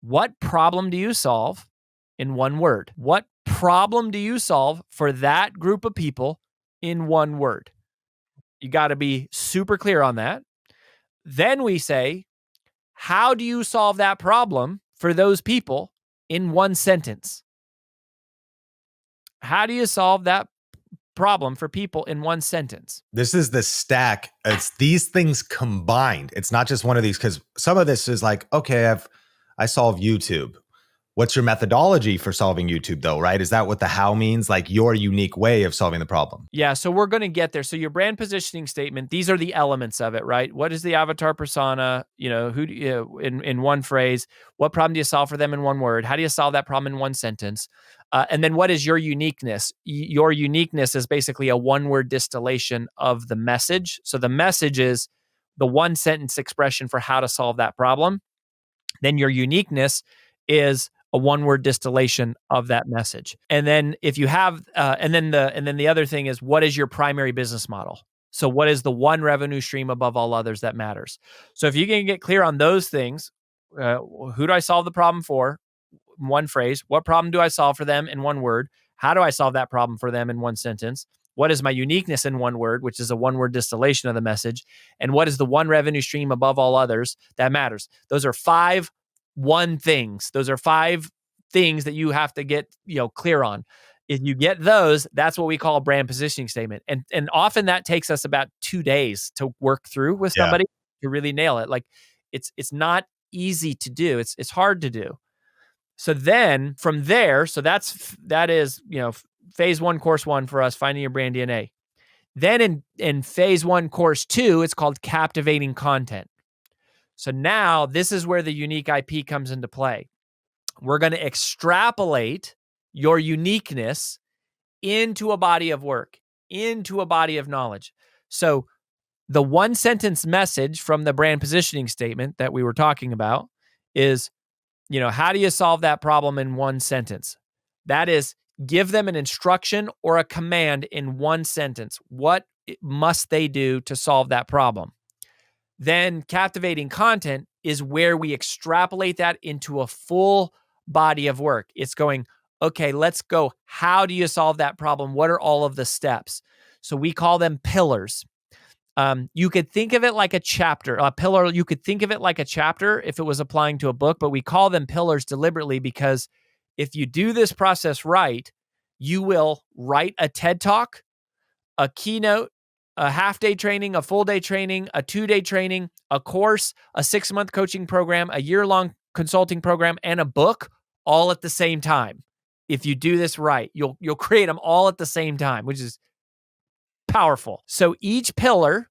What problem do you solve in one word? What problem do you solve for that group of people in one word? You got to be super clear on that. Then we say, how do you solve that problem for those people in one sentence? How do you solve that problem for people in one sentence? This is the stack. It's these things combined. It's not just one of these, because some of this is like, okay, I solve YouTube. What's your methodology for solving YouTube though, right? Is that what the how means? Like your unique way of solving the problem? Yeah, so we're going to get there. So your brand positioning statement, these are the elements of it, right? What is the avatar persona? Who do you, in one phrase? What problem do you solve for them in one word? How do you solve that problem in one sentence? And then what is your uniqueness? Your uniqueness is basically a one-word distillation of the message. So the message is the one-sentence expression for how to solve that problem. Then your uniqueness is a one-word distillation of that message. And then if you have, and then the other thing is, what is your primary business model? So what is the one revenue stream above all others that matters? So if you can get clear on those things, who do I solve the problem for? One phrase. What problem do I solve for them in one word? How do I solve that problem for them in one sentence? What is my uniqueness in one word, which is a one-word distillation of the message? And what is the one revenue stream above all others that matters? Those are 5 things. Those are 5 things that you have to get, clear on. If you get those, that's what we call a brand positioning statement. And often that takes us about 2 days to work through with somebody to really nail it. Like it's not easy to do. It's hard to do. So then from there, that is, phase 1, course 1 for us, finding your brand DNA. Then in phase 1, course 2, it's called captivating content. So now this is where the unique IP comes into play. We're going to extrapolate your uniqueness into a body of work, into a body of knowledge. So the one sentence message from the brand positioning statement that we were talking about is, how do you solve that problem in one sentence? That is, give them an instruction or a command in one sentence. What must they do to solve that problem? Then captivating content is where we extrapolate that into a full body of work. It's going, okay, let's go. How do you solve that problem? What are all of the steps? So we call them pillars. You could think of it like a chapter, a pillar. You could think of it like a chapter if it was applying to a book, but we call them pillars deliberately because if you do this process right, you will write a TED Talk, a keynote, a half-day training, a full-day training, a 2-day training, a course, a 6-month coaching program, a year-long consulting program, and a book all at the same time. If you do this right, you'll create them all at the same time, which is powerful. So each pillar,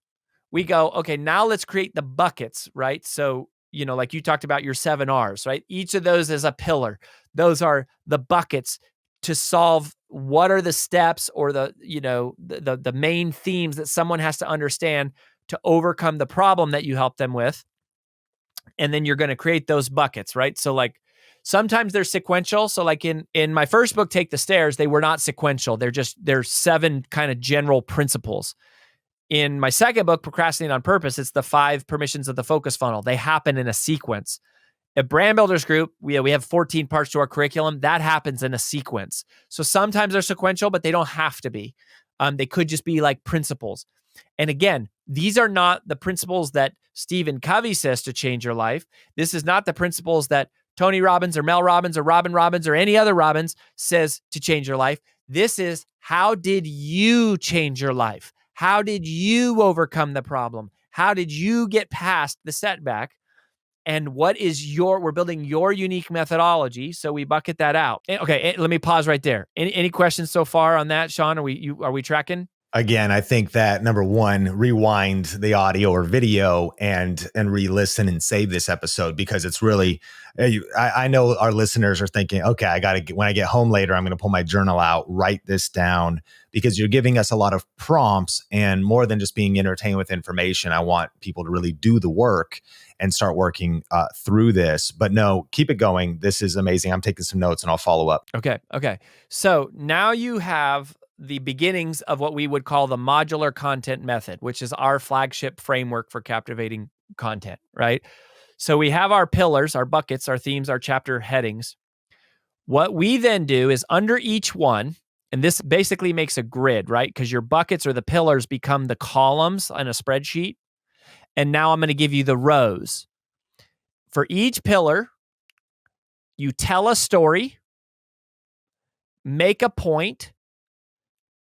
we go, okay, now let's create the buckets, right? So, like you talked about your 7 R's, right? Each of those is a pillar. Those are the buckets to solve what are the steps or the main themes that someone has to understand to overcome the problem that you help them with. And then you're going to create those buckets, right? So like sometimes they're sequential. So like in my first book, Take the Stairs, they were not sequential. They're 7 kind of general principles. In my second book, Procrastinate on Purpose, it's the 5 permissions of the focus funnel. They happen in a sequence. At Brand Builders Group, we have 14 parts to our curriculum. That happens in a sequence. So sometimes they're sequential, but they don't have to be. They could just be like principles. And again, these are not the principles that Stephen Covey says to change your life. This is not the principles that Tony Robbins or Mel Robbins or Robin Robbins or any other Robbins says to change your life. This is, how did you change your life? How did you overcome the problem? How did you get past the setback? And what is we're building your unique methodology. So we bucket that out. Okay, let me pause right there. Any questions so far on that, Sean? Are we tracking? Again, I think that number 1, rewind the audio or video and re-listen and save this episode, because it's really, I know our listeners are thinking, okay, when I get home later, I'm going to pull my journal out, write this down, because you're giving us a lot of prompts, and more than just being entertained with information, I want people to really do the work and start working through this. But no, keep it going. This is amazing. I'm taking some notes and I'll follow up. Okay. So now you have the beginnings of what we would call the modular content method, which is our flagship framework for captivating content, right? So we have our pillars, our buckets, our themes, our chapter headings. What we then do is under each one, and this basically makes a grid, right? Because your buckets or the pillars become the columns on a spreadsheet. And now I'm going to give you the rows. For each pillar, you tell a story, make a point,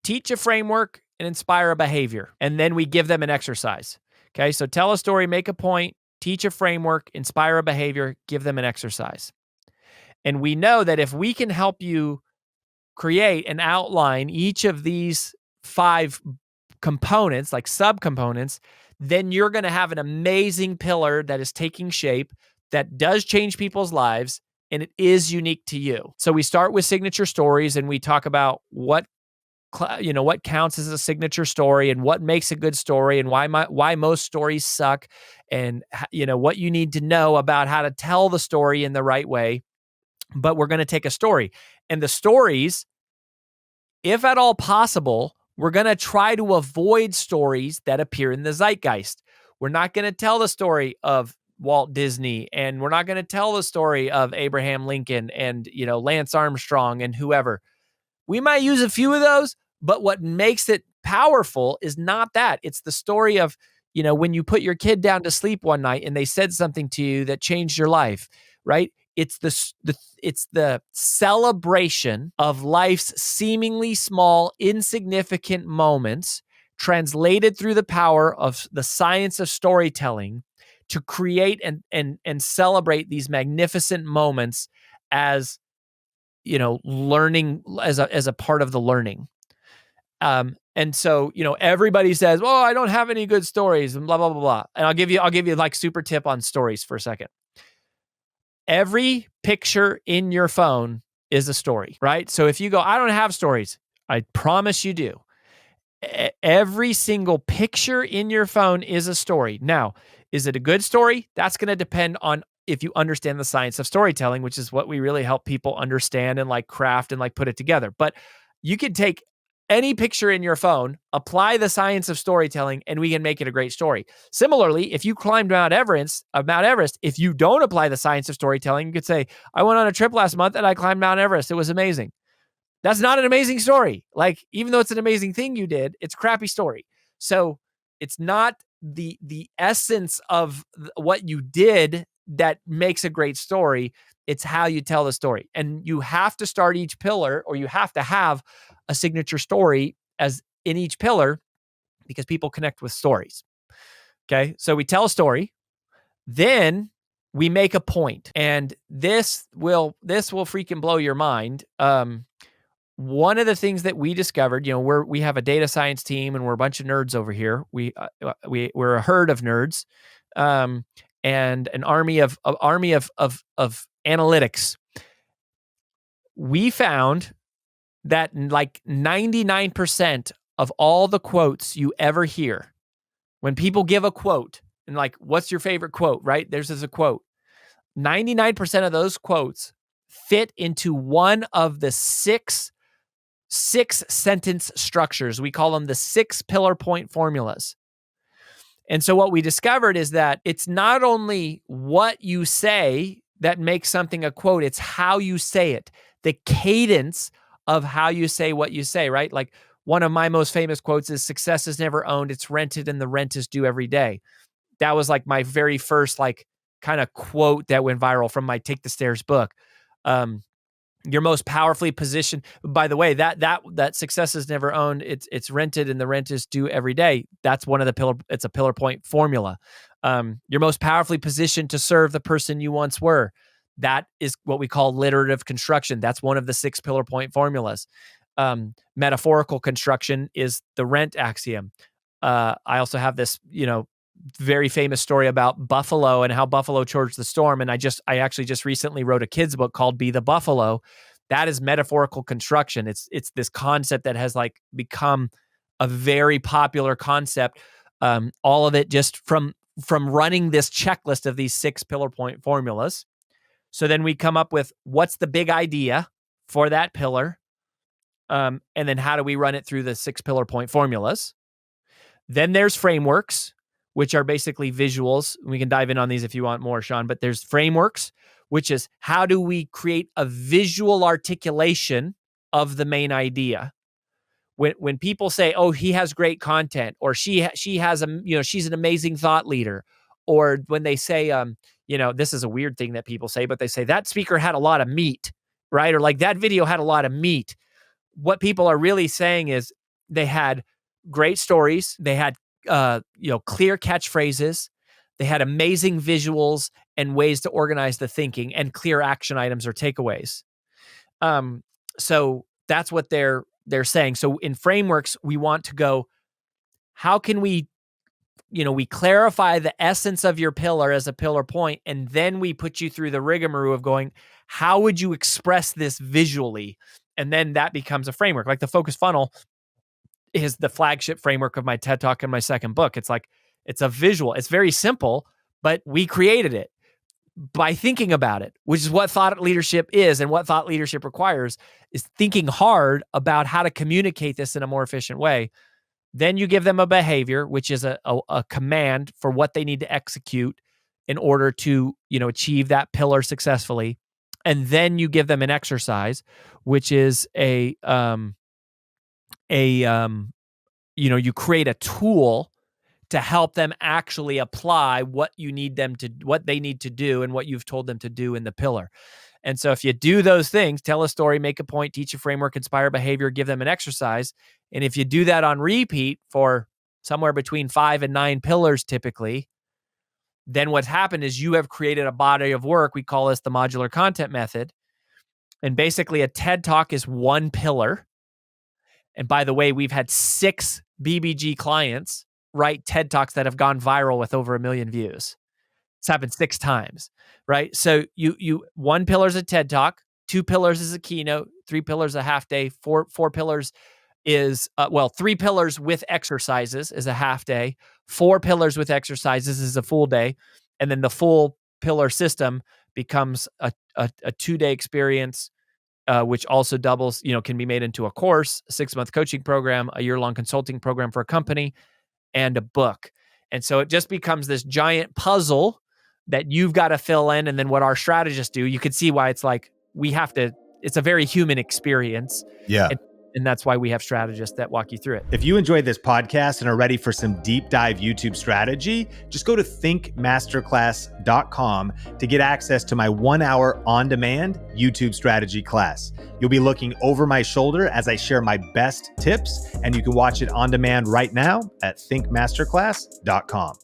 teach a framework, and inspire a behavior. And then we give them an exercise. Okay, so tell a story, make a point, teach a framework, inspire a behavior, give them an exercise. And we know that if we can help you create and outline each of these 5 components, like subcomponents, then you're going to have an amazing pillar that is taking shape, that does change people's lives, and it is unique to you. So we start with signature stories, and we talk about what counts as a signature story and what makes a good story and why most stories suck, and what you need to know about how to tell the story in the right way. But we're going to take a story, and the stories, if at all possible, we're going to try to avoid stories that appear in the zeitgeist. We're not going to tell the story of Walt Disney, and we're not going to tell the story of Abraham Lincoln and, Lance Armstrong and whoever. We might use a few of those, but what makes it powerful is not that. It's the story of, when you put your kid down to sleep one night and they said something to you that changed your life, right? It's the celebration of life's seemingly small, insignificant moments translated through the power of the science of storytelling to create and celebrate these magnificent moments as, learning as a part of the learning. And so, everybody says, "Well, I don't have any good stories," and blah, blah, blah, blah. And I'll give you like super tip on stories for a second. Every picture in your phone is a story, right? So if you go, "I don't have stories," I promise you do. Every single picture in your phone is a story. Now, is it a good story? That's going to depend on if you understand the science of storytelling, which is what we really help people understand and like craft and like put it together. But you can take any picture in your phone, apply the science of storytelling, and we can make it a great story. Similarly, if you climbed Mount Everest, if you don't apply the science of storytelling, you could say, "I went on a trip last month and I climbed Mount Everest. It was amazing." That's not an amazing story. Like, even though it's an amazing thing you did, it's a crappy story. So it's not the essence of what you did that makes a great story. It's how you tell the story. And you have to start each pillar, or you have to have a signature story as in each pillar, because people connect with stories. Okay. So we tell a story, then we make a point, and this will freaking blow your mind. One of the things that we discovered, we have a data science team, and we're a bunch of nerds over here. We're a herd of nerds, and an army of analytics. We found that like 99% of all the quotes you ever hear, when people give a quote, and like, "What's your favorite quote?" Right? There's a quote. 99% of those quotes fit into one of the six sentence structures. We call them the 6 pillar point formulas. And so what we discovered is that it's not only what you say that makes something a quote, it's how you say it, the cadence of how you say what you say, right? Like, one of my most famous quotes is, "Success is never owned, it's rented, and the rent is due every day." That was like my very first like kind of quote that went viral from my Take the Stairs book. Your most powerfully positioned, by the way, that success is never owned, it's rented, and the rent is due every day. That's one of the it's a pillar point formula. You're most powerfully positioned to serve the person you once were. That is what we call literative construction. That's one of the 6 pillar point formulas. Metaphorical construction is the rent axiom. I also have this, very famous story about Buffalo and how Buffalo charged the storm. And I actually just recently wrote a kid's book called Be the Buffalo. That is metaphorical construction. It's this concept that has like become a very popular concept. All of it just from running this checklist of these 6 pillar point formulas. So then we come up with what's the big idea for that pillar. And then how do we run it through the 6 pillar point formulas? Then there's frameworks. which are basically visuals. We can dive in on these if you want more, Sean, but there's frameworks, which is how do we create a visual articulation of the main idea? When people say, "Oh, he has great content," or she has she's an amazing thought leader, or when they say, this is a weird thing that people say, but they say that speaker had a lot of meat, right? Or like that video had a lot of meat. What people are really saying is they had great stories, they had clear catchphrases, they had amazing visuals and ways to organize the thinking and clear action items or takeaways. So that's what they're saying. So in frameworks, we want to go, how can we clarify the essence of your pillar as a pillar point, and then we put you through the rigmarole of going, how would you express this visually? And then that becomes a framework. Like the focus funnel is the flagship framework of my TED Talk and my second book. It's like, it's a visual. It's very simple, but we created it by thinking about it, which is what thought leadership is, and what thought leadership requires is thinking hard about how to communicate this in a more efficient way. Then you give them a behavior, which is a command for what they need to execute in order to, achieve that pillar successfully. And then you give them an exercise, which is you create a tool to help them actually apply what they need to do and what you've told them to do in the pillar. And so if you do those things, tell a story, make a point, teach a framework, inspire behavior, give them an exercise. And if you do that on repeat for somewhere between 5 and 9 pillars, typically, then what's happened is you have created a body of work. We call this the modular content method. And basically a TED Talk is one pillar. And by the way, we've had 6 BBG clients write TED Talks that have gone viral with over 1 million views. It's happened 6 times, right? So you 1 pillar is a TED Talk, 2 pillars is a keynote, 3 pillars a half day, 4 pillars is 3 pillars with exercises is a half day, 4 pillars with exercises is a full day, and then the full pillar system becomes a 2-day experience, which also doubles, can be made into a course, a 6-month coaching program, a year-long consulting program for a company, and a book. And so it just becomes this giant puzzle that you've got to fill in. And then what our strategists do, you can see why it's like, it's a very human experience. Yeah. And that's why we have strategists that walk you through it. If you enjoyed this podcast and are ready for some deep dive YouTube strategy, just go to thinkmasterclass.com to get access to my 1-hour on-demand YouTube strategy class. You'll be looking over my shoulder as I share my best tips, and you can watch it on demand right now at thinkmasterclass.com.